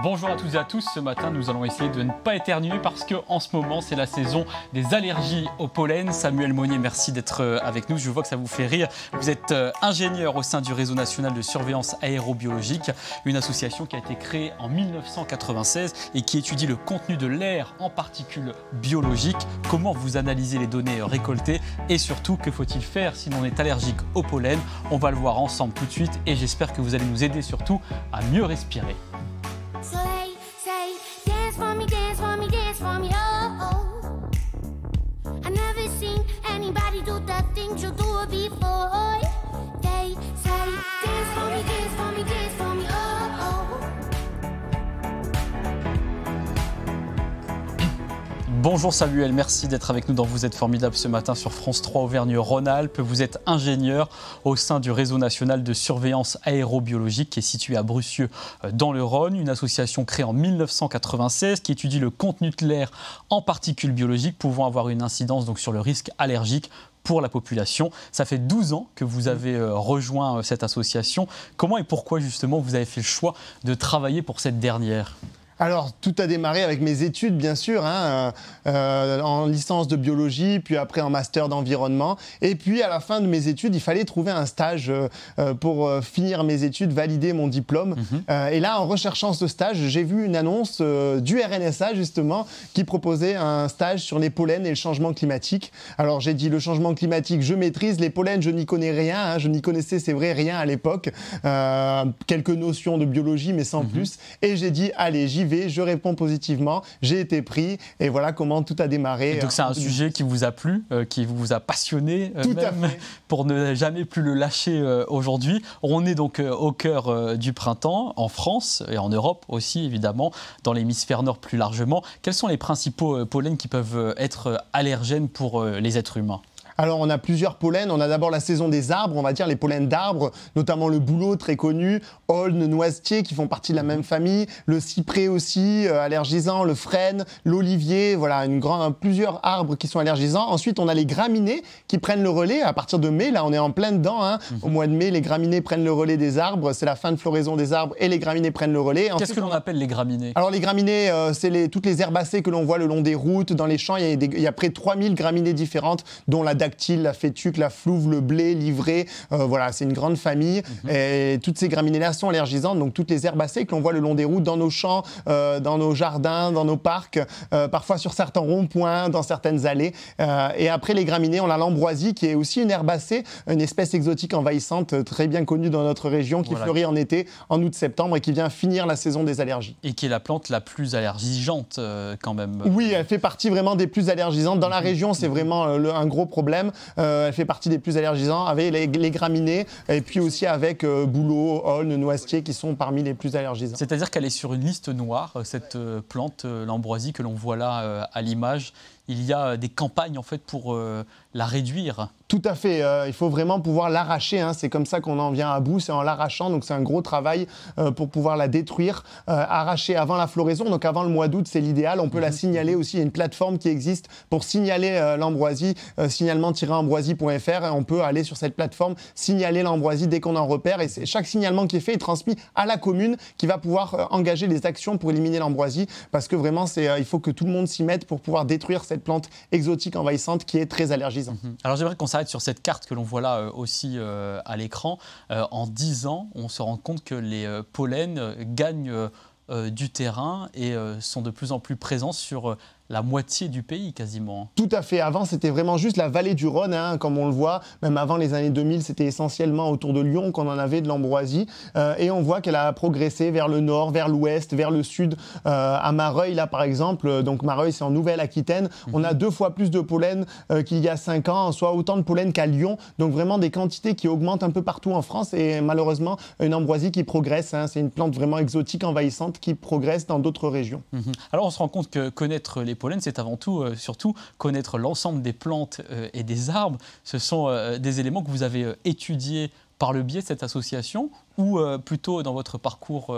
Bonjour à toutes et à tous, ce matin nous allons essayer de ne pas éternuer parce qu'en ce moment c'est la saison des allergies au pollen. Samuel Monnier, merci d'être avec nous, je vois que ça vous fait rire. Vous êtes ingénieur au sein du Réseau national de surveillance aérobiologique, une association qui a été créée en 1996 et qui étudie le contenu de l'air en particules biologiques. Comment vous analysez les données récoltées et surtout que faut-il faire si l'on est allergique au pollen? On va le voir ensemble tout de suite et j'espère que vous allez nous aider surtout à mieux respirer. So they say, dance for me, dance for me, dance for me, oh, oh. I never seen anybody do the things you do before. They say, dance for me, dance for me, dance for me, oh, oh. Bonjour Samuel, merci d'être avec nous dans Vous êtes formidable ce matin sur France 3 Auvergne-Rhône-Alpes. Vous êtes ingénieur au sein du Réseau national de surveillance aérobiologique qui est situé à Brucieux dans le Rhône, une association créée en 1996 qui étudie le contenu de l'air en particules biologiques pouvant avoir une incidence donc sur le risque allergique pour la population. Ça fait 12 ans que vous avez rejoint cette association. Comment et pourquoi justement vous avez fait le choix de travailler pour cette dernière ? Alors, tout a démarré avec mes études, bien sûr, en licence de biologie, puis après en master d'environnement. Et puis, à la fin de mes études, il fallait trouver un stage pour finir mes études, valider mon diplôme. Et là, en recherchant ce stage, j'ai vu une annonce du RNSA, justement, qui proposait un stage sur les pollens et le changement climatique. Alors, j'ai dit, le changement climatique, je maîtrise. Les pollens, je n'y connais rien. Je n'y connaissais, c'est vrai, rien à l'époque. Quelques notions de biologie, mais sans plus. Et j'ai dit, allez, j'y vais, je réponds positivement, j'ai été pris et voilà comment tout a démarré. Et donc c'est un sujet qui vous a plu, qui vous a passionné tout à fait. Pour ne jamais plus le lâcher aujourd'hui. On est donc au cœur du printemps en France et en Europe aussi évidemment, dans l'hémisphère nord plus largement. Quels sont les principaux pollens qui peuvent être allergènes pour les êtres humains ? Alors, on a plusieurs pollens. On a d'abord la saison des arbres, on va dire les pollens d'arbres, notamment le bouleau, très connu, aulne, noisetier, qui font partie de la même famille, le cyprès aussi, allergisant, le frêne, l'olivier, voilà, plusieurs arbres qui sont allergisants. Ensuite, on a les graminées qui prennent le relais à partir de mai. Là, on est en plein dedans. Au mois de mai, les graminées prennent le relais des arbres. C'est la fin de floraison des arbres et les graminées prennent le relais. Qu'est-ce que l'on appelle les graminées ? Alors, les graminées, c'est toutes les herbacées que l'on voit le long des routes, dans les champs. Il y a près de 3000 graminées différentes, dont la dactyle, la fétuque, la flouve, le blé, l'ivraie, voilà, c'est une grande famille. Et toutes ces graminées-là sont allergisantes, donc toutes les herbacées que l'on voit le long des routes, dans nos champs, dans nos jardins, dans nos parcs, parfois sur certains ronds-points, dans certaines allées. Et après les graminées, on a l'ambroisie qui est aussi une herbacée, une espèce exotique envahissante très bien connue dans notre région, qui fleurit en été, en août-septembre et qui vient finir la saison des allergies. Et qui est la plante la plus allergisante quand même. Oui, elle fait partie vraiment des plus allergisantes. Dans la région, c'est vraiment un gros problème. Elle fait partie des plus allergisantes avec les graminées et puis aussi avec bouleau, aulne, noisetier qui sont parmi les plus allergisants. C'est-à-dire qu'elle est sur une liste noire, cette plante, l'ambroisie que l'on voit là à l'image. Il y a des campagnes en fait pour la réduire. Tout à fait, il faut vraiment pouvoir l'arracher, c'est comme ça qu'on en vient à bout, c'est en l'arrachant, donc c'est un gros travail pour pouvoir la détruire, arracher avant la floraison, donc avant le mois d'août c'est l'idéal, on peut la signaler aussi, il y a une plateforme qui existe pour signaler l'ambroisie, signalement-ambroisie.fr, on peut aller sur cette plateforme, signaler l'ambroisie dès qu'on en repère, et chaque signalement qui est fait est transmis à la commune qui va pouvoir engager les actions pour éliminer l'ambroisie, parce que vraiment il faut que tout le monde s'y mette pour pouvoir détruire cette plante exotique envahissante qui est très allergisante. Alors j'aimerais qu'on s'arrête sur cette carte que l'on voit là aussi à l'écran. En 10 ans, on se rend compte que les pollens gagnent du terrain et sont de plus en plus présents sur la moitié du pays quasiment. Tout à fait. Avant, c'était vraiment juste la vallée du Rhône, comme on le voit. Même avant les années 2000, c'était essentiellement autour de Lyon qu'on en avait de l'ambroisie. Et on voit qu'elle a progressé vers le nord, vers l'ouest, vers le sud. À Mareuil, là, par exemple, donc Mareuil, c'est en Nouvelle-Aquitaine. On a 2 fois plus de pollen qu'il y a 5 ans, soit autant de pollen qu'à Lyon. Donc vraiment des quantités qui augmentent un peu partout en France. Et malheureusement, une ambroisie qui progresse. C'est une plante vraiment exotique, envahissante, qui progresse dans d'autres régions. Alors on se rend compte que connaître les pollens, c'est avant tout, surtout, connaître l'ensemble des plantes et des arbres. Ce sont des éléments que vous avez étudiés par le biais de cette association ou plutôt dans votre parcours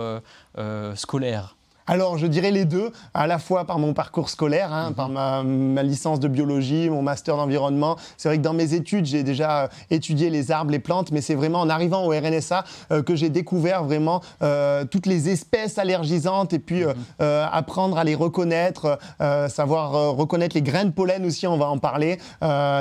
scolaire ? Alors, je dirais les deux, à la fois par mon parcours scolaire, par ma licence de biologie, mon master d'environnement. C'est vrai que dans mes études, j'ai déjà étudié les arbres, les plantes, mais c'est vraiment en arrivant au RNSA que j'ai découvert vraiment toutes les espèces allergisantes et puis apprendre à les reconnaître, savoir reconnaître les grains de pollen aussi, on va en parler,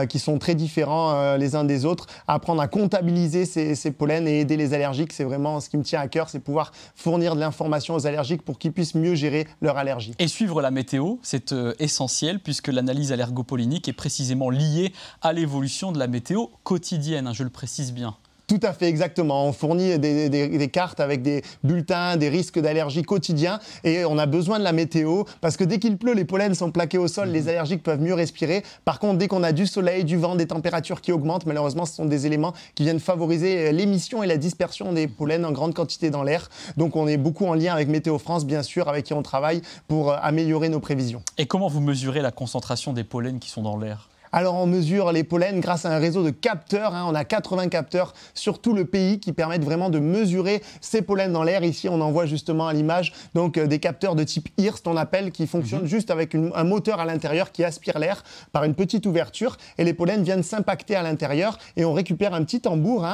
qui sont très différents les uns des autres. Apprendre à comptabiliser ces pollens et aider les allergiques, c'est vraiment ce qui me tient à cœur, c'est pouvoir fournir de l'information aux allergiques pour qu'ils puissent mieux gérer leur allergie. Et suivre la météo, c'est essentiel puisque l'analyse allergopollinique est précisément liée à l'évolution de la météo quotidienne, je le précise bien. Tout à fait, exactement. On fournit des cartes avec des bulletins, des risques d'allergie quotidiens et on a besoin de la météo parce que dès qu'il pleut, les pollens sont plaqués au sol, les allergiques peuvent mieux respirer. Par contre, dès qu'on a du soleil, du vent, des températures qui augmentent, malheureusement, ce sont des éléments qui viennent favoriser l'émission et la dispersion des pollens en grande quantité dans l'air. Donc, on est beaucoup en lien avec Météo France, bien sûr, avec qui on travaille pour améliorer nos prévisions. Et comment vous mesurez la concentration des pollens qui sont dans l'air ? Alors on mesure les pollens grâce à un réseau de capteurs, on a 80 capteurs sur tout le pays qui permettent vraiment de mesurer ces pollens dans l'air. Ici on en voit justement à l'image donc des capteurs de type IRST on appelle, qui fonctionnent juste avec un moteur à l'intérieur qui aspire l'air par une petite ouverture et les pollens viennent s'impacter à l'intérieur et on récupère un petit tambour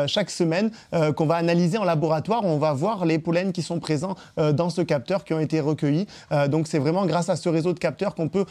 chaque semaine qu'on va analyser en laboratoire. On va voir les pollens qui sont présents dans ce capteur qui ont été recueillis. Donc c'est vraiment grâce à ce réseau de capteurs qu'on peut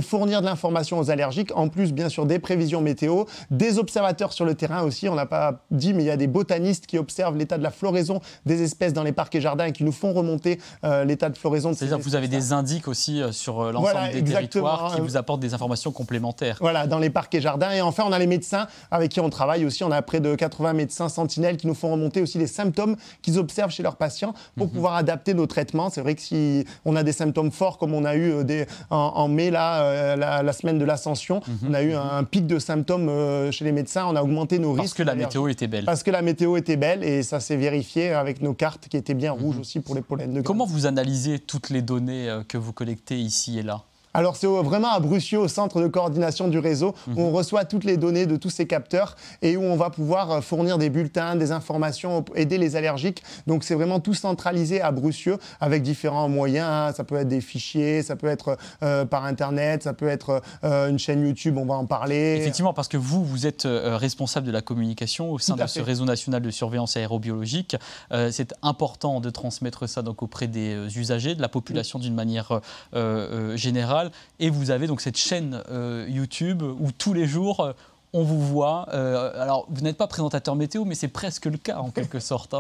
fournir de l'information aux allergiques. En plus, bien sûr, des prévisions météo, des observateurs sur le terrain aussi. On n'a pas dit, mais il y a des botanistes qui observent l'état de la floraison des espèces dans les parcs et jardins et qui nous font remonter l'état de floraison de ces espèces. C'est-à-dire que vous avez des indices aussi sur l'ensemble des territoires qui vous apportent des informations complémentaires. Voilà, dans les parcs et jardins. Et enfin, on a les médecins avec qui on travaille aussi. On a près de 80 médecins sentinelles qui nous font remonter aussi les symptômes qu'ils observent chez leurs patients pour pouvoir adapter nos traitements. C'est vrai que si on a des symptômes forts, comme on a eu en mai, la semaine de l'Ascension, on a eu un pic de symptômes chez les médecins, on a augmenté nos risques. Parce que la météo était belle. Parce que la météo était belle et ça s'est vérifié avec nos cartes qui étaient bien rouges aussi pour les pollens de graines. Comment vous analysez toutes les données que vous collectez ici et là ? Alors c'est vraiment à Brucieux, au centre de coordination du réseau, où on reçoit toutes les données de tous ces capteurs et où on va pouvoir fournir des bulletins, des informations, aider les allergiques. Donc c'est vraiment tout centralisé à Brucieux avec différents moyens. Ça peut être des fichiers, ça peut être par Internet, ça peut être une chaîne YouTube, on va en parler. Effectivement, parce que vous êtes responsable de la communication au sein de ce réseau national de surveillance aérobiologique. C'est important de transmettre ça donc auprès des usagers, de la population d'une manière générale. Et vous avez donc cette chaîne YouTube où tous les jours on vous voit. Alors vous n'êtes pas présentateur météo, mais c'est presque le cas en quelque sorte.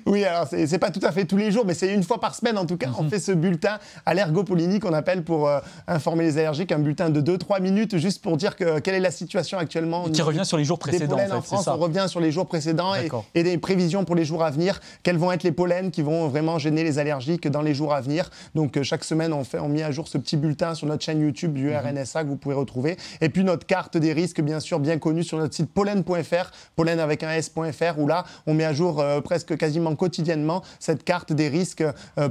Oui, alors c'est pas tout à fait tous les jours, mais c'est une fois par semaine en tout cas. On fait ce bulletin allergopollinique qu'on appelle pour informer les allergiques, un bulletin de 2-3 minutes juste pour dire quelle est la situation actuellement. Qui revient sur les jours précédents. En France, on revient sur les jours précédents et des prévisions pour les jours à venir. Quels vont être les pollens qui vont vraiment gêner les allergiques dans les jours à venir. Donc chaque semaine, on met à jour ce petit bulletin sur notre chaîne YouTube du RNSA que vous pouvez retrouver. Et puis notre carte des risques, bien sûr, bien connue sur notre site pollen.fr, pollen avec un s.fr, où là, on met à jour presque quasiment quotidiennement cette carte des risques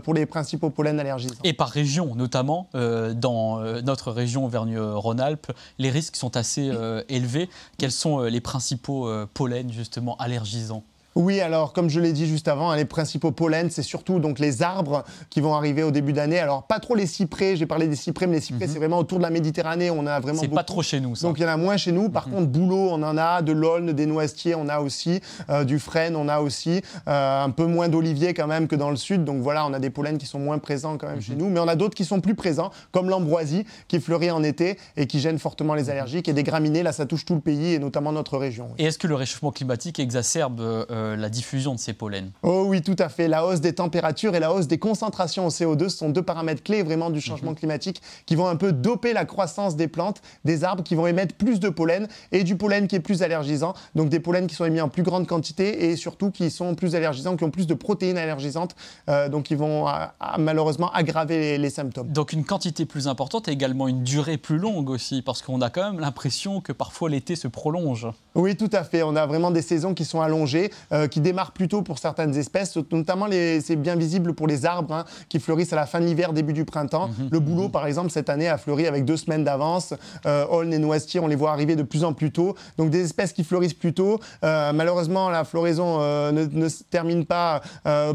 pour les principaux pollens allergisants. Et par région, notamment dans notre région Auvergne-Rhône-Alpes, les risques sont assez élevés. Quels sont les principaux pollens justement allergisants ? Oui, alors comme je l'ai dit juste avant, les principaux pollens, c'est surtout donc les arbres qui vont arriver au début d'année. Alors pas trop les cyprès, j'ai parlé des cyprès, mais les cyprès c'est vraiment autour de la Méditerranée, on a vraiment beaucoup. C'est pas trop chez nous ça. Donc il y en a moins chez nous. Par contre, bouleau, on en a, de l'aulne, des noisetiers, on a aussi, du frêne, on a aussi, un peu moins d'olivier quand même que dans le sud. Donc voilà, on a des pollens qui sont moins présents quand même chez nous, mais on a d'autres qui sont plus présents, comme l'ambroisie qui fleurit en été et qui gêne fortement les allergiques. Et des graminées, là ça touche tout le pays et notamment notre région. Oui. Et est-ce que le réchauffement climatique exacerbe la diffusion de ces pollens? Oh oui, tout à fait. La hausse des températures et la hausse des concentrations en CO2 sont deux paramètres clés vraiment du changement climatique qui vont un peu doper la croissance des plantes, des arbres qui vont émettre plus de pollen et du pollen qui est plus allergisant. Donc des pollens qui sont émis en plus grande quantité et surtout qui sont plus allergisants, qui ont plus de protéines allergisantes, donc qui vont malheureusement aggraver les symptômes. Donc une quantité plus importante et également une durée plus longue aussi, parce qu'on a quand même l'impression que parfois l'été se prolonge. Oui, tout à fait. On a vraiment des saisons qui sont allongées. qui démarre plus tôt pour certaines espèces, notamment c'est bien visible pour les arbres hein, qui fleurissent à la fin de l'hiver, début du printemps. Le bouleau, par exemple, cette année a fleuri avec 2 semaines d'avance. Aulne et noisetier, on les voit arriver de plus en plus tôt. Donc des espèces qui fleurissent plus tôt. Malheureusement, la floraison ne se termine pas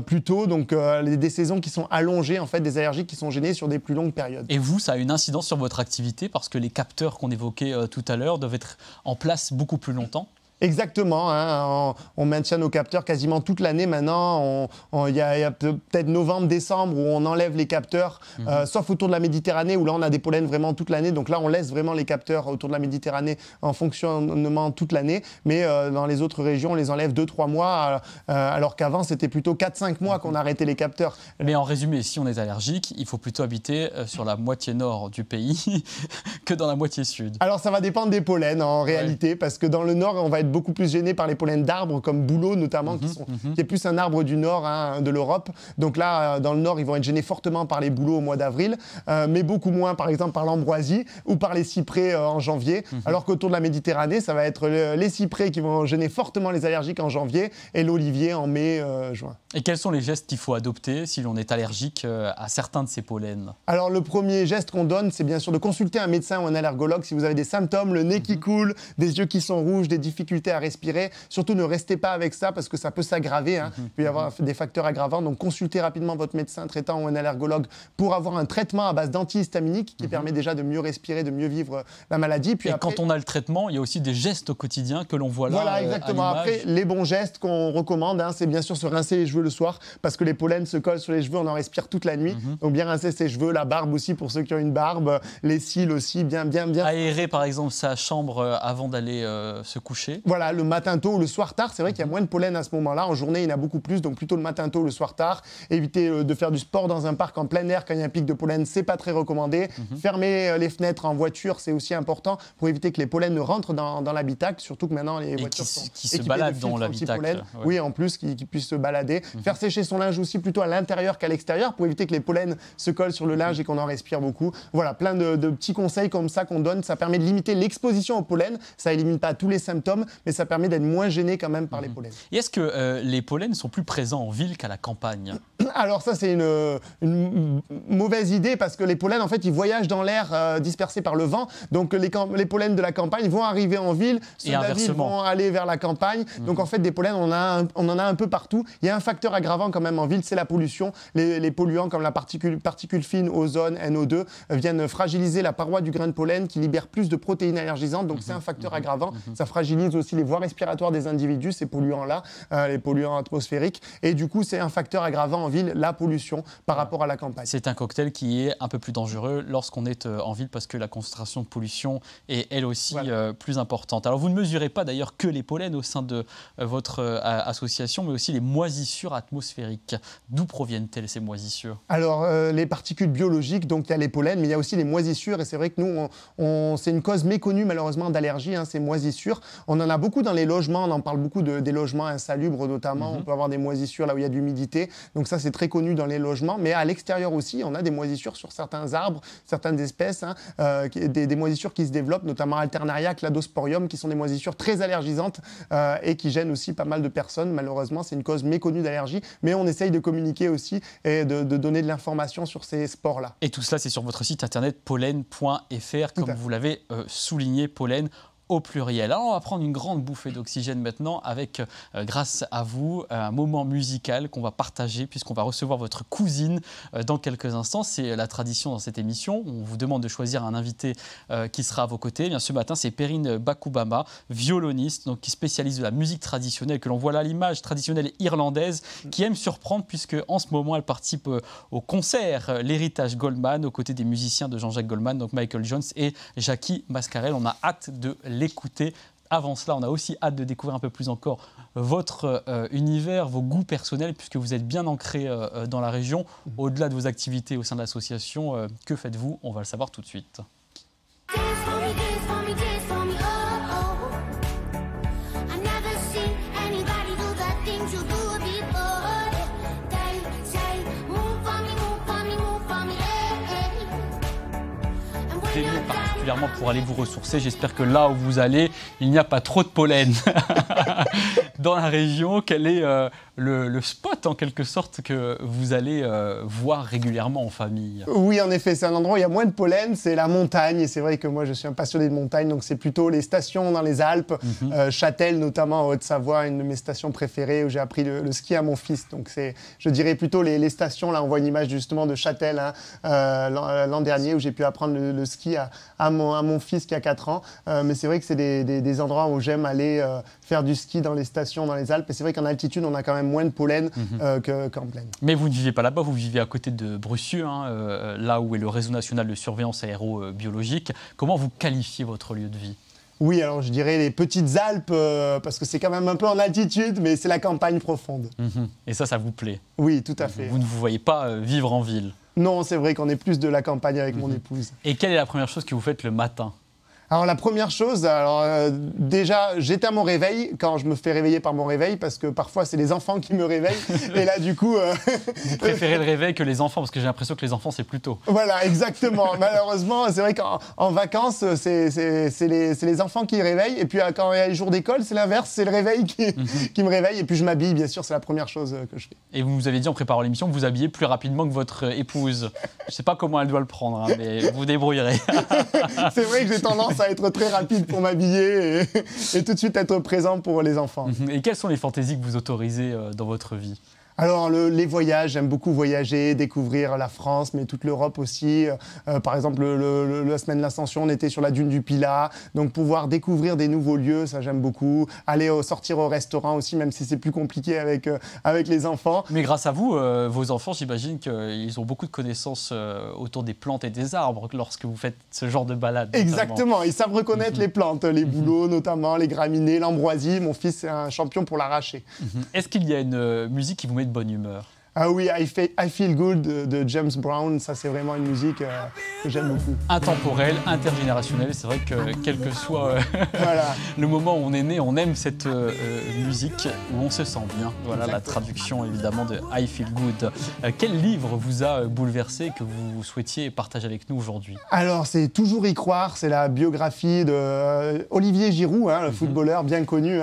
plus tôt. Donc des saisons qui sont allongées, en fait, des allergies qui sont gênées sur des plus longues périodes. Et vous, ça a une incidence sur votre activité parce que les capteurs qu'on évoquait tout à l'heure doivent être en place beaucoup plus longtemps? Exactement, hein, on maintient nos capteurs quasiment toute l'année maintenant. Il y a peut-être novembre, décembre où on enlève les capteurs, sauf autour de la Méditerranée où là on a des pollens vraiment toute l'année. Donc là on laisse vraiment les capteurs autour de la Méditerranée en fonctionnement toute l'année. Mais dans les autres régions on les enlève 2-3 mois alors qu'avant c'était plutôt 4-5 mois qu'on arrêtait les capteurs. Mais en résumé, si on est allergique, il faut plutôt habiter sur la moitié nord du pays que dans la moitié sud. Alors ça va dépendre des pollens en réalité parce que dans le nord on va être beaucoup plus gêné par les pollens d'arbres comme bouleau notamment qui est plus un arbre du nord hein, de l'Europe. Donc là dans le nord ils vont être gênés fortement par les bouleaux au mois d'avril mais beaucoup moins par exemple par l'ambroisie ou par les cyprès en janvier alors qu'autour de la Méditerranée ça va être les cyprès qui vont gêner fortement les allergiques en janvier et l'olivier en mai, juin. Et quels sont les gestes qu'il faut adopter si l'on est allergique à certains de ces pollens? Alors le premier geste qu'on donne c'est bien sûr de consulter un médecin ou un allergologue si vous avez des symptômes, le nez qui coule, des yeux qui sont rouges, des difficultés à respirer. Surtout ne restez pas avec ça parce que ça peut s'aggraver. Hein. Il peut y avoir des facteurs aggravants. Donc consultez rapidement votre médecin traitant ou un allergologue pour avoir un traitement à base d'antihistaminique qui permet déjà de mieux respirer, de mieux vivre la maladie. Puis et après, quand on a le traitement, il y a aussi des gestes au quotidien que l'on voit là. Voilà, exactement. Après, les bons gestes qu'on recommande, hein, c'est bien sûr se rincer les cheveux le soir parce que les pollens se collent sur les cheveux, on en respire toute la nuit. Donc bien rincer ses cheveux, la barbe aussi pour ceux qui ont une barbe, les cils aussi, bien. Aérer par exemple sa chambre avant d'aller se coucher. Voilà, le matin tôt ou le soir tard, c'est vrai qu'il y a moins de pollen à ce moment-là. En journée, il y en a beaucoup plus, donc plutôt le matin tôt ou le soir tard. Éviter de faire du sport dans un parc en plein air quand il y a un pic de pollen, c'est pas très recommandé. Fermer les fenêtres en voiture, c'est aussi important pour éviter que les pollens ne rentrent dans l'habitacle, surtout que maintenant les voitures sont qui se baladent dans l'habitacle. Ouais. Oui, en plus, qui puissent se balader. Faire sécher son linge aussi plutôt à l'intérieur qu'à l'extérieur pour éviter que les pollens se collent sur le linge et qu'on en respire beaucoup. Voilà, plein de petits conseils comme ça qu'on donne. Ça permet de limiter l'exposition au pollen. Ça élimine pas tous les symptômes, mais ça permet d'être moins gêné quand même par les pollens. Et est-ce que les pollens sont plus présents en ville qu'à la campagne? Alors ça, c'est une mauvaise idée parce que les pollens, en fait, ils voyagent dans l'air dispersés par le vent. Donc les pollens de la campagne vont arriver en ville, ceux de la ville vont aller vers la campagne. Donc en fait, des pollens, on en a un peu partout. Il y a un facteur aggravant quand même en ville, c'est la pollution. Les polluants comme la particule fine, ozone, NO2, viennent fragiliser la paroi du grain de pollen qui libère plus de protéines allergisantes. Donc c'est un facteur aggravant. Ça fragilise aussi les voies respiratoires des individus, ces polluants-là, les polluants atmosphériques. Et du coup, c'est un facteur aggravant en ville, la pollution, par rapport à la campagne. C'est un cocktail qui est un peu plus dangereux lorsqu'on est en ville parce que la concentration de pollution est elle aussi plus importante. Alors vous ne mesurez pas d'ailleurs que les pollens au sein de votre association, mais aussi les moisissures atmosphériques. D'où proviennent-elles ces moisissures? Alors les particules biologiques, donc il y a les pollens, mais il y a aussi les moisissures. Et c'est vrai que nous, c'est une cause méconnue malheureusement d'allergie, hein, ces moisissures. On en a beaucoup dans les logements, on en parle beaucoup des logements insalubres notamment. On peut avoir des moisissures là où il y a de l'humidité. Donc ça, c'est très connu dans les logements. Mais à l'extérieur aussi, on a des moisissures sur certains arbres, certaines espèces, hein, des moisissures qui se développent, notamment Alternaria, Cladosporium, qui sont des moisissures très allergisantes et qui gênent aussi pas mal de personnes. Malheureusement, c'est une cause méconnue d'allergie. Mais on essaye de communiquer aussi et de donner de l'information sur ces spores-là. Et tout cela, c'est sur votre site internet pollen.fr, comme vous l'avez souligné, pollen au pluriel. Alors on va prendre une grande bouffée d'oxygène maintenant avec, grâce à vous, un moment musical qu'on va partager puisqu'on va recevoir votre cousine dans quelques instants. C'est la tradition dans cette émission. On vous demande de choisir un invité qui sera à vos côtés. Bien, ce matin, c'est Perrine Bakubama, violoniste, donc, qui spécialise de la musique traditionnelle, que l'on voit là, l'image traditionnelle irlandaise, qui aime surprendre puisque en ce moment, elle participe au concert L'Héritage Goldman aux côtés des musiciens de Jean-Jacques Goldman, donc Michael Jones et Jackie Mascarell. On a hâte de l'écouter. Avant cela, on a aussi hâte de découvrir un peu plus encore votre univers, vos goûts personnels, puisque vous êtes bien ancré dans la région. Au-delà de vos activités au sein de l'association, que faites-vous? On va le savoir tout de suite. Particulièrement pour aller vous ressourcer. J'espère que là où vous allez, il n'y a pas trop de pollen. dans la région. Quel est le spot, en quelque sorte, que vous allez voir régulièrement en famille? Oui, en effet, c'est un endroit où il y a moins de pollen, c'est la montagne. Et c'est vrai que moi, je suis un passionné de montagne, donc c'est plutôt les stations dans les Alpes, Châtel notamment en Haute-Savoie, une de mes stations préférées où j'ai appris le ski à mon fils. Donc c'est, je dirais plutôt les stations. Là, on voit une image justement de Châtel l'an dernier où j'ai pu apprendre le ski à mon fils qui a 4 ans. Mais c'est vrai que c'est des endroits où j'aime aller faire du ski dans les stations, dans les Alpes. Et c'est vrai qu'en altitude, on a quand même moins de pollen qu'en plaine. Mais vous ne vivez pas là-bas, vous vivez à côté de Brucieux, là où est le réseau national de surveillance aérobiologique. Comment vous qualifiez votre lieu de vie? Oui, alors je dirais les petites Alpes, parce que c'est quand même un peu en altitude, mais c'est la campagne profonde. Et ça vous plaît? Oui, tout à fait. Vous ne vous voyez pas vivre en ville? Non, c'est vrai qu'on est plus de la campagne avec mon épouse. Et quelle est la première chose que vous faites le matin? Alors la première chose, déjà j'éteins mon réveil quand je me fais réveiller par mon réveil parce que parfois c'est les enfants qui me réveillent et là du coup... Vous préférez le réveil que les enfants parce que j'ai l'impression que les enfants c'est plus tôt. Voilà, exactement. Malheureusement, c'est vrai qu'en vacances, c'est les enfants qui réveillent et puis quand il y a les jours d'école, c'est l'inverse, c'est le réveil qui me réveille et puis je m'habille, bien sûr, c'est la première chose que je fais. Et vous nous avez dit en préparant l'émission que vous habillez plus rapidement que votre épouse. Je ne sais pas comment elle doit le prendre, mais vous vous débrouillerez. C'est vrai que j'ai tendance à être très rapide pour m'habiller et tout de suite être présent pour les enfants. Et quelles sont les fantaisies que vous autorisez dans votre vie? Alors, les voyages, j'aime beaucoup voyager, découvrir la France, mais toute l'Europe aussi. Par exemple, la semaine de l'Ascension, on était sur la dune du Pilat. Donc, pouvoir découvrir des nouveaux lieux, ça j'aime beaucoup. Sortir au restaurant aussi, même si c'est plus compliqué avec les enfants. Mais grâce à vous, vos enfants, j'imagine qu'ils ont beaucoup de connaissances autour des plantes et des arbres lorsque vous faites ce genre de balade. Exactement, ils savent reconnaître les plantes, les bouleaux notamment, les graminées, l'ambroisie. Mon fils est un champion pour l'arracher. Est-ce qu'il y a une musique qui vous met de bonne humeur? Ah oui, I Feel Good de James Brown, ça c'est vraiment une musique que j'aime beaucoup. Intemporelle, intergénérationnelle, c'est vrai que quel que soit voilà. le moment où on est né, on aime cette musique où on se sent bien. Voilà. Exactement. La traduction évidemment de I Feel Good. Quel livre vous a bouleversé que vous souhaitiez partager avec nous aujourd'hui? Alors c'est Toujours y croire, c'est la biographie de Olivier Giroud, le footballeur bien connu,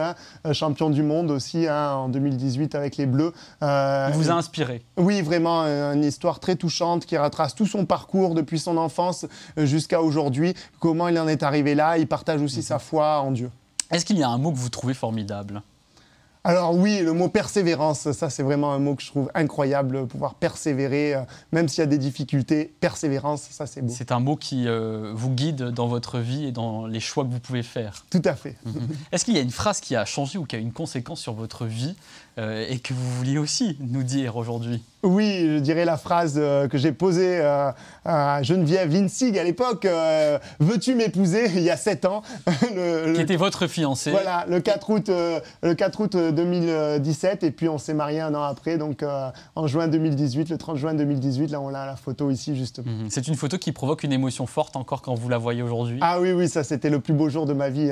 champion du monde aussi en 2018 avec les Bleus. Il vous a inspiré? Oui, vraiment, une histoire très touchante qui retrace tout son parcours depuis son enfance jusqu'à aujourd'hui, comment il en est arrivé là. Il partage aussi sa foi en Dieu. Est-ce qu'il y a un mot que vous trouvez formidable? Alors oui, le mot persévérance, ça c'est vraiment un mot que je trouve incroyable, pouvoir persévérer, même s'il y a des difficultés, persévérance, ça c'est beau. C'est un mot qui vous guide dans votre vie et dans les choix que vous pouvez faire. Tout à fait. Est-ce qu'il y a une phrase qui a changé ou qui a une conséquence sur votre vie et que vous vouliez aussi nous dire aujourd'hui? Oui, je dirais la phrase que j'ai posée à Geneviève Linsig à l'époque, « Veux-tu m'épouser ?» il y a 7 ans. Qui était votre fiancé. Voilà, le 4 août 2017, et puis on s'est mariés un an après, donc en juin 2018, le 30 juin 2018, là on a la photo ici justement. C'est une photo qui provoque une émotion forte encore quand vous la voyez aujourd'hui? Ah oui, ça c'était le plus beau jour de ma vie,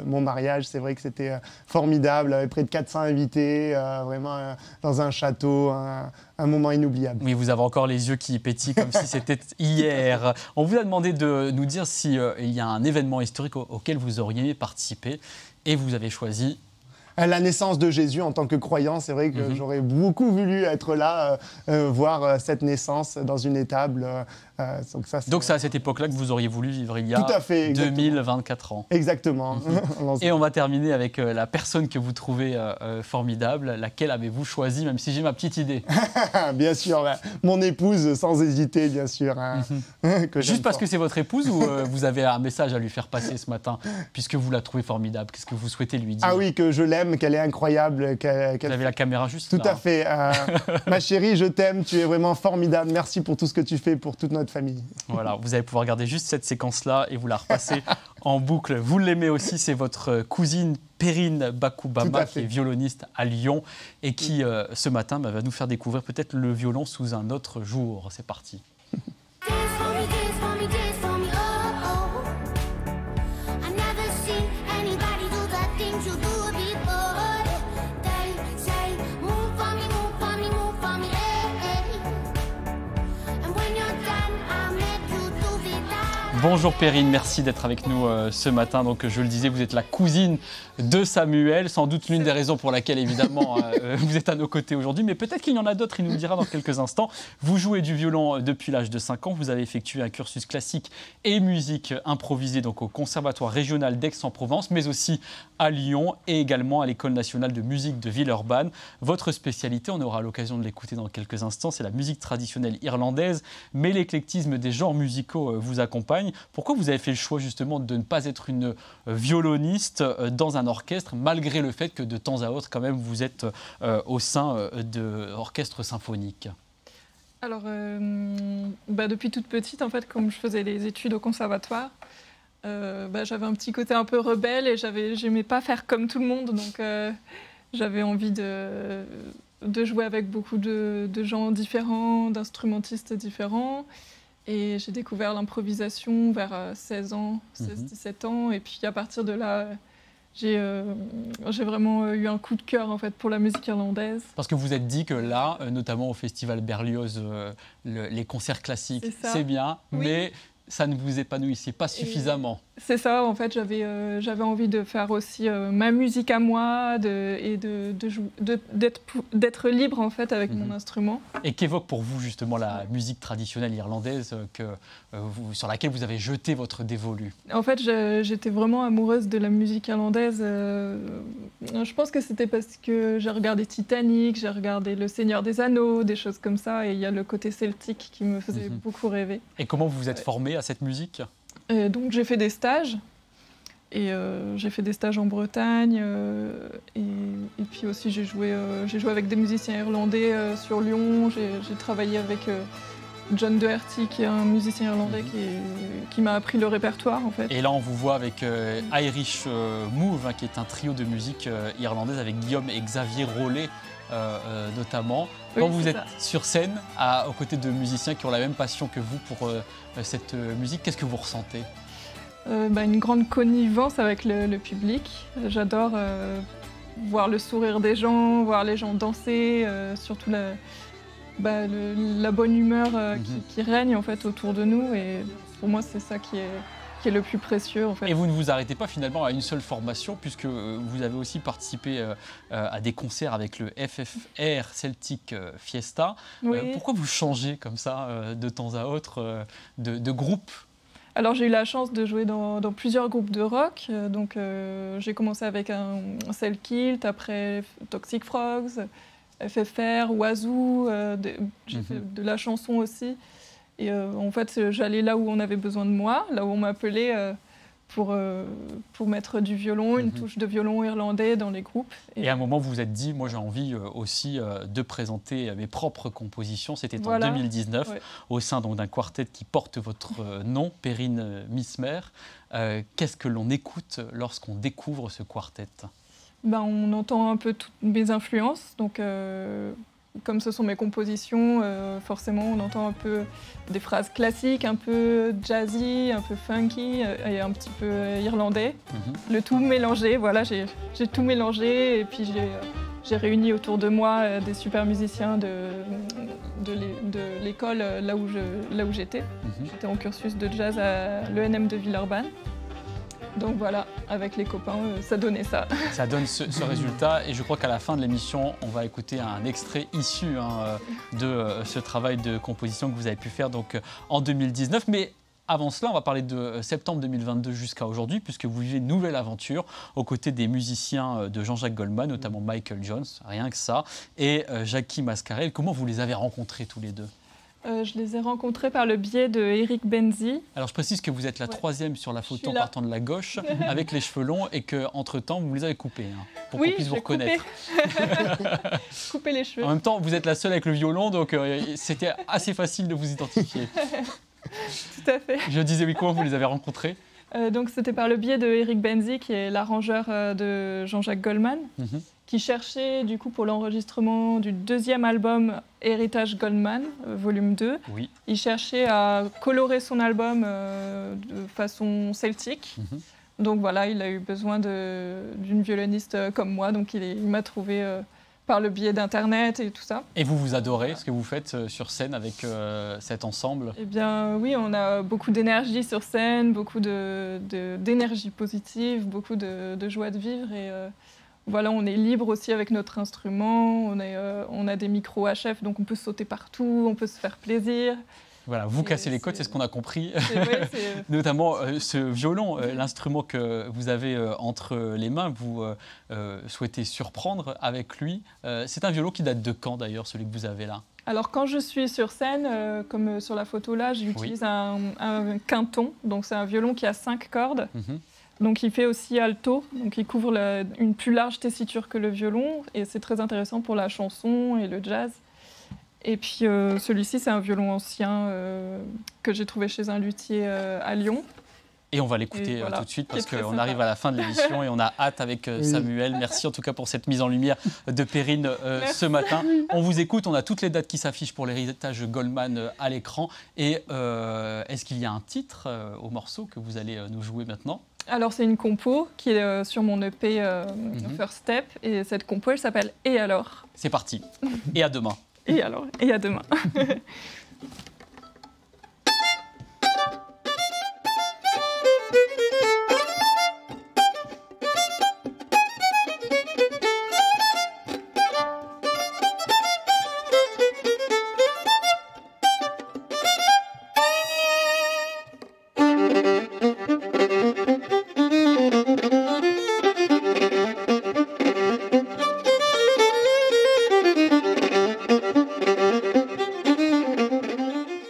mon mariage, c'est vrai que c'était formidable, avec près de 400 invités, vraiment dans un château, un moment inoubliable. Oui, vous avez encore les yeux qui pétillent comme si c'était hier. On vous a demandé de nous dire s'il y a un événement historique auquel vous auriez aimé participer et vous avez choisi... La naissance de Jésus en tant que croyant, c'est vrai que j'aurais beaucoup voulu être là, voir cette naissance dans une étable. Donc c'est à cette époque-là que vous auriez voulu vivre il y a Tout à fait, 2024 ans. Exactement. Et on va terminer avec la personne que vous trouvez formidable. Laquelle avez-vous choisi, même si j'ai ma petite idée? Bien sûr, mon épouse, sans hésiter, bien sûr. Juste parce que c'est votre épouse ou vous avez un message à lui faire passer ce matin, puisque vous la trouvez formidable? Qu'est-ce que vous souhaitez lui dire? Ah oui, que je l'aime, qu'elle est incroyable. Vous avez la caméra juste Tout là. à fait. Ma chérie, je t'aime, tu es vraiment formidable. Merci pour tout ce que tu fais pour toute notre famille. Voilà, vous allez pouvoir regarder juste cette séquence-là et vous la repasser en boucle. Vous l'aimez aussi, c'est votre cousine Perrine Bakoubama, qui est violoniste à Lyon et qui, ce matin, va nous faire découvrir peut-être le violon sous un autre jour. C'est parti. Bonjour Perrine, merci d'être avec nous ce matin. Donc je le disais, vous êtes la cousine de Samuel, sans doute l'une des raisons pour laquelle évidemment vous êtes à nos côtés aujourd'hui, mais peut-être qu'il y en a d'autres, il nous le dira dans quelques instants. Vous jouez du violon depuis l'âge de 5 ans, vous avez effectué un cursus classique et musique improvisée donc au Conservatoire régional d'Aix-en-Provence, mais aussi à Lyon et également à l'École nationale de musique de Villeurbanne. Votre spécialité, on aura l'occasion de l'écouter dans quelques instants, c'est la musique traditionnelle irlandaise, mais l'éclectisme des genres musicaux vous accompagne. Pourquoi vous avez fait le choix justement de ne pas être une violoniste dans un orchestre, malgré le fait que de temps à autre, quand même, vous êtes au sein d'orchestres symphoniques? Alors, depuis toute petite, en fait, comme je faisais des études au conservatoire, j'avais un petit côté un peu rebelle et j'aimais pas faire comme tout le monde, donc j'avais envie de jouer avec beaucoup de gens différents, d'instrumentistes différents. Et j'ai découvert l'improvisation vers 16 ans, 16-17 ans. Et puis à partir de là, j'ai vraiment eu un coup de cœur en fait, pour la musique irlandaise. Parce que vous êtes dit que là, notamment au Festival Berlioz, les concerts classiques, c'est bien, oui, mais ça ne vous épanouissait pas suffisamment. C'est ça, en fait, j'avais envie de faire aussi ma musique à moi et d'être libre en fait avec mon instrument. Et qu'évoque pour vous justement la musique traditionnelle irlandaise sur laquelle vous avez jeté votre dévolu? En fait, j'étais vraiment amoureuse de la musique irlandaise. Je pense que c'était parce que j'ai regardé Titanic, j'ai regardé Le Seigneur des Anneaux, des choses comme ça, et il y a le côté celtique qui me faisait beaucoup rêver. Et comment vous vous êtes formée à cette musique? Donc j'ai fait des stages, et j'ai fait des stages en Bretagne, et puis aussi j'ai joué avec des musiciens irlandais sur Lyon, j'ai travaillé avec John Doherty qui est un musicien irlandais qui m'a appris le répertoire en fait. Et là on vous voit avec Irish Move, qui est un trio de musique irlandaise avec Guillaume et Xavier Rollet notamment. Quand vous êtes sur scène aux côtés de musiciens qui ont la même passion que vous pour cette musique, qu'est-ce que vous ressentez? Une grande connivence avec le public. J'adore voir le sourire des gens, voir les gens danser, surtout la bonne humeur qui règne en fait, autour de nous. Et pour moi, c'est ça qui est le plus précieux en fait. Et vous ne vous arrêtez pas finalement à une seule formation, puisque vous avez aussi participé à des concerts avec le FFR Celtic Fiesta. Oui. Pourquoi vous changez comme ça de temps à autre de groupe? Alors j'ai eu la chance de jouer dans plusieurs groupes de rock. Donc j'ai commencé avec un Selkilt, après Toxic Frogs, FFR, Wazoo, j'ai fait de la chanson aussi. Et en fait, j'allais là où on avait besoin de moi, là où on m'appelait pour mettre du violon, une touche de violon irlandais dans les groupes. Et à un moment, vous vous êtes dit, moi j'ai envie aussi de présenter mes propres compositions. C'était en 2019, au sein d'un quartet qui porte votre nom, Perrine Mismer. Qu'est-ce que l'on écoute lorsqu'on découvre ce quartet? On entend un peu toutes mes influences, donc comme ce sont mes compositions, forcément on entend un peu des phrases classiques, un peu jazzy, un peu funky et un petit peu irlandais. Le tout mélangé, voilà, j'ai tout mélangé et puis j'ai réuni autour de moi des super musiciens de l'école là où j'étais. J'étais en cursus de jazz à l'ENM de Villeurbanne. Donc voilà, avec les copains, ça donnait ça. Ça donne ce résultat et je crois qu'à la fin de l'émission, on va écouter un extrait issu de ce travail de composition que vous avez pu faire donc, en 2019. Mais avant cela, on va parler de septembre 2022 jusqu'à aujourd'hui, puisque vous vivez une nouvelle aventure aux côtés des musiciens de Jean-Jacques Goldman, notamment Michael Jones, rien que ça, et Jackie Mascarel. Comment vous les avez rencontrés tous les deux? Je les ai rencontrés par le biais de Eric Benzi. Alors je précise que vous êtes la troisième sur la photo en partant de la gauche, avec les cheveux longs, et qu'entre-temps, vous les avez coupés, pour qu'on puisse vous reconnaître. Couper les cheveux. En même temps, vous êtes la seule avec le violon, donc c'était assez facile de vous identifier. Tout à fait. Je disais, oui, comment vous les avez rencontrés? Donc c'était par le biais de Eric Benzi, qui est l'arrangeur de Jean-Jacques Goldman, qui cherchait du coup pour l'enregistrement du deuxième album Héritage Goldman, volume 2. Oui. Il cherchait à colorer son album de façon celtique. Donc voilà, il a eu besoin d'une violoniste comme moi, donc il m'a trouvé par le biais d'Internet et tout ça. Et vous adorez ce que vous faites sur scène avec cet ensemble? Eh bien oui, on a beaucoup d'énergie sur scène, beaucoup d'énergie positive, beaucoup de joie de vivre. Et voilà, on est libre aussi avec notre instrument, on a des micros HF, donc on peut sauter partout, on peut se faire plaisir. Voilà, vous cassez les codes, c'est ce qu'on a compris. Ouais, Notamment ce violon, l'instrument que vous avez entre les mains, vous souhaitez surprendre avec lui. C'est un violon qui date de quand d'ailleurs, celui que vous avez là? Alors quand je suis sur scène, comme sur la photo là, j'utilise un quinton, donc c'est un violon qui a 5 cordes. Donc il fait aussi alto, donc il couvre une plus large tessiture que le violon, et c'est très intéressant pour la chanson et le jazz. Et puis celui-ci, c'est un violon ancien que j'ai trouvé chez un luthier à Lyon. Et on va l'écouter voilà, tout de suite parce qu'on arrive à la fin de l'émission et on a hâte avec Samuel. Merci en tout cas pour cette mise en lumière de Perrine ce matin. On vous écoute, on a toutes les dates qui s'affichent pour l'héritage Goldman à l'écran. Et est-ce qu'il y a un titre au morceau que vous allez nous jouer maintenant? Alors c'est une compo qui est sur mon EP First Step, et cette compo elle s'appelle Et alors? C'est parti, et à demain. Et alors, et à demain.